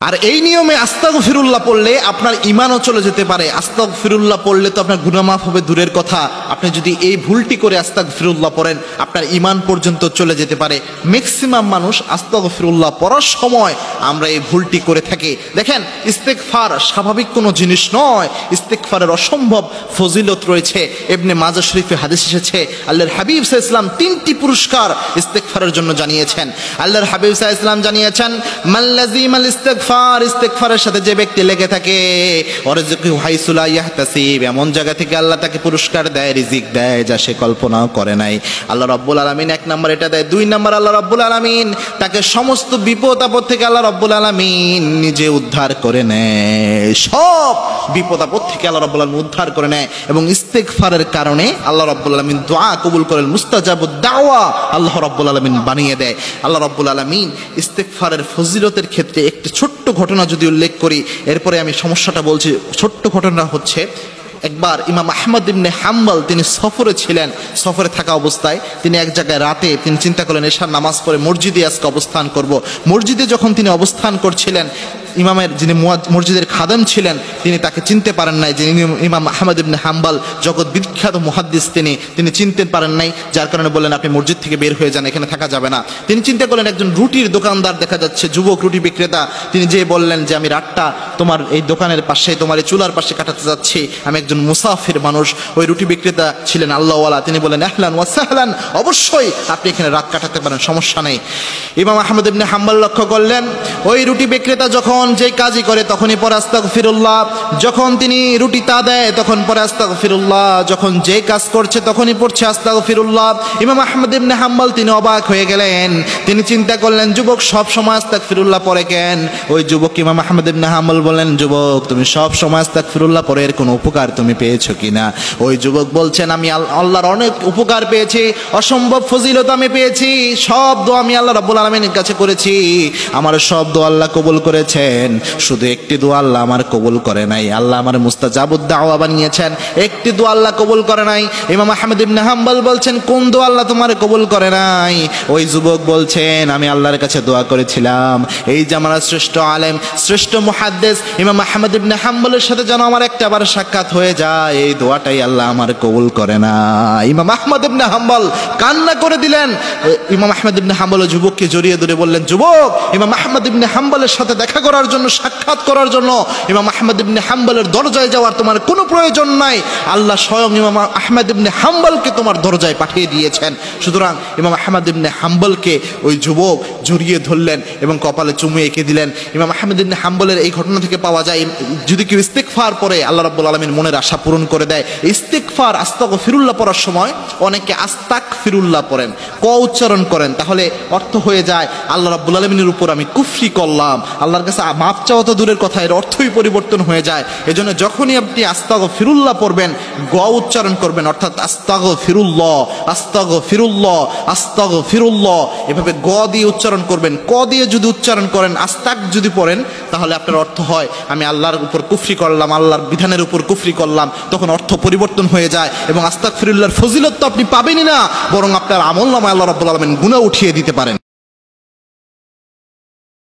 আর এই নিয়মে আস্তাগফিরুল্লাহ পড়লে আপনার ঈমানও চলে যেতে পারে। আস্তাগফিরুল্লাহ পড়লে তো আপনার গুনাহ মাফ হবে দূরের কথা, আপনি যদি এই ভুলটি করে আস্তাগফিরুল্লাহ পড়েন আপনার ঈমান পর্যন্ত চলে যেতে পারে। ম্যাক্সিমাম মানুষ আস্তাগফিরুল্লাহ পড়ার সময় আমরা এই ভুলটি করে থাকি। দেখেন, ইস্তেগফার স্বাভাবিক কোনো জিনিস নয়, ইস্তেগফারের অসম্ভব ফজিলত রয়েছে। ইবনে মাজাহ শরীফে হাদিস এসেছে, আল্লাহর হাবিব সাল্লাল্লাহু আলাইহি ওয়াসাল্লাম তিনটি পুরস্কার ইস্তেগফারের জন্য জানিয়েছেন। আল্লাহর হাবিব সাল্লাল্লাহু আলাইহি ওয়াসাল্লাম জানিয়েছেন, মাল্লাযিমাল ইস্তেগফারের সাথে যে ব্যক্তি লেগে থাকে, ওয়ারযুকহু হাইসু লা ইয়াহতাসিব, এমন জায়গা থেকে আল্লাহ তাকে পুরস্কার দেয়, রিজিক দেয় যা সে কল্পনাও করে নাই। আল্লাহ রাব্বুল আলামিন এক নম্বর এটা দেয়। দুই নম্বর, আল্লাহ রাব্বুল আলামিন তাকে সমস্ত বিপদ আপদ থেকে আল্লাহ রাব্বুল আলামিন নিজে উদ্ধার করে নেয়। সব বিপদ আপদ থেকে আল্লাহ রাব্বুল আলামিন উদ্ধার করে নেয় এবং ইস্তেগফারের কারণে আল্লাহ রাব্বুল আলামিন দোয়া কবুল করেন, মুস্তাজাবুদ দাওয়া আল্লাহ রাব্বুল আলামিন বানিয়ে দেয়। আল্লাহ রাব্বুল আলামিন ইস্তেগফারের ফজিলতের ক্ষেত্রে একটি ছোট্ট ঘটনা যদি উল্লেখ করি, এরপরে আমি সমস্যাটা বলছি। ছোট্ট ঘটনা হচ্ছে, একবার ইমাম আহমদ ইবনে হাম্বল তিনি সফরে ছিলেন। সফরে থাকা অবস্থায় তিনি এক জায়গায় রাতে তিনি চিন্তা করলেন এশার নামাজ পড়ে মসজিদে আজকে অবস্থান করব। মসজিদে যখন তিনি অবস্থান করছিলেন, ইমামের যিনি মসজিদের খাদেম ছিলেন তিনি তাকে চিনতে পারেন নাই, যিনি ইমাম আহমদ ইবনে হাম্বল জগৎ বিখ্যাত মুহাদ্দিস, তিনি চিনতে পারেন নাই, যার কারণে বললেন আপনি মসজিদ থেকে বের হয়ে যান, এখানে থাকা যাবে না। তিনি চিন্তা করলেন একজন রুটির দোকানদার দেখা যাচ্ছে, যুবক রুটি বিক্রেতা, তিনি যেয়ে বললেন যে আমি রাতটা তোমার এই দোকানের পাশে, তোমার এই চুলার পাশে কাটাতে যাচ্ছি, আমি একজন মুসাফির মানুষ। ওই রুটি বিক্রেতা ছিলেন আল্লাহওয়ালা, তিনি বলেন আহলান ওয়া সাহলান, অবশ্যই আপনি এখানে রাত কাটাতে পারেন, সমস্যা নেই। ইমাম আহমদ ইবনে হাম্বল লক্ষ্য করলেন ওই রুটি বিক্রেতা যখন যে কাজই করে তখনই পরে আস্তাগফিরুল্লাহ, যখন তিনি রুটি তা দেয় তখন পরে আস্তাগফিরুল্লাহ, যখন যে কাজ করছে তখনই পড়ছে আস্তাগফিরুল্লাহ। ইমাম আহমদ ইবনে হাম্বল তিনি অবাক হয়ে গেলেন, তিনি চিন্তা করলেন যুবক সব সময় আস্তাগফিরুল্লাহ পড়ে কেন? ওই যুবক ইমাম আহমদ ইবনে হাম্বল বলেন, যুবক তুমি সব সময় আস্তাগফিরুল্লাহ পড়ে এর কোনো উপকার তুমি পেয়েছো কিনা? ওই যুবক বলছেন আমি আল্লাহর অনেক উপকার পেয়েছি, অসম্ভব ফজিলত আমি পেয়েছি, সব দোয়া আমি আল্লাহ রাব্বুল আলামিনের কাছে করেছি, আমার সব দোয়া আল্লাহ কবুল করেছেন, শুধু একটি দোয়া আল্লাহ আমার কবুল করে নাই, আল্লাহ আমার মুস্তাজাবুদ দাওয়া বানিয়েছেন, একটি দোয়া আল্লাহ কবুল করে নাই। ইমাম আহমদ ইবনে হাম্বল বলছেন কোন দোয়া আল্লাহ তোমার কবুল করে নাই? ওই যুবক বলছেন আমি আল্লাহর কাছে দোয়া করেছিলাম এই জামানার শ্রেষ্ঠ আলেম, শ্রেষ্ঠ মুহাদ্দিস ইমাম আহমদ ইবনে হাম্বলের সাথে যেন আমার একটা বার সাক্ষাৎ হয়ে যায়, এই দোয়াটাই আল্লাহ আমার কবুল করে না। ইমাম আহমদ ইবনে হাম্বল কান্না করে দিলেন। ইমাম আহমদ ইবনে হাম্বল যুবককে জড়িয়ে ধরে বললেন, যুবক ইমাম আহমদ ইবনে হাম্বলের সাথে দেখা করার জন্য, সাক্ষাৎ করার জন্য ইমাম আহমদ ইবনে হাম্বলের দরজায় যাওয়ার তোমার কোনো প্রয়োজন নাই, আল্লাহ স্বয়ং ইমাম আহমদ ইবনে হাম্বলকে তোমার দরজায় পাঠিয়ে দিয়েছেন। সুতরাং ইমাম আহমদ ইবনে হাম্বলকে ওই যুবক জড়িয়ে ধরলেন এবং কপালে চুমু এঁকে দিলেন। ইমাম আহমদ ইবনে হাম্বলের এই ঘটনা থেকে পাওয়া যায় যদি কেউ ইস্তেগফার পড়ে আল্লাহ রাব্বুল আলামিন মনের আশা পূরণ করে দেয়। ইস্তেগফার আস্তাগফিরুল্লাহ পড়ার সময় অনেকে আস্তাগফিরুল্লাহ পড়েন, ক উচ্চারণ করেন, তাহলে অর্থ হয়ে যায় আল্লাহ রাব্বুল আলামিনের উপর আমি কুফরি করলাম, আল্লাহর কাছে মাপ চাওয়া তো দূরের কথা, এর অর্থই পরিবর্তন হয়ে যায়। এজন্য যখনই আপনি আস্তাগফিরুল্লাহ পড়বেন গ উচ্চারণ করবেন, অর্থাৎ আস্তাগফিরুল্লাহ আস্তাগফিরুল্লাহ আস্তাগফিরুল্লাহ, এভাবে গ দিয়ে উচ্চারণ করবেন। ক দিয়ে যদি উচ্চারণ করেন, আস্তাগ যদি পড়েন, তাহলে আপনার অর্থ হয় আমি আল্লাহর উপর কুফরি করলাম, আল্লাহর বিধানের উপর কুফরি করলাম, তখন অর্থ পরিবর্তন হয়ে যায় এবং আস্তাগফিরুল্লাহর ফজিলত তো আপনি পাবেনই না, বরং আপনার আমলনামায় আল্লাহ রাব্বুল আলামিন গুনাহ উঠিয়ে দিতে পারেন।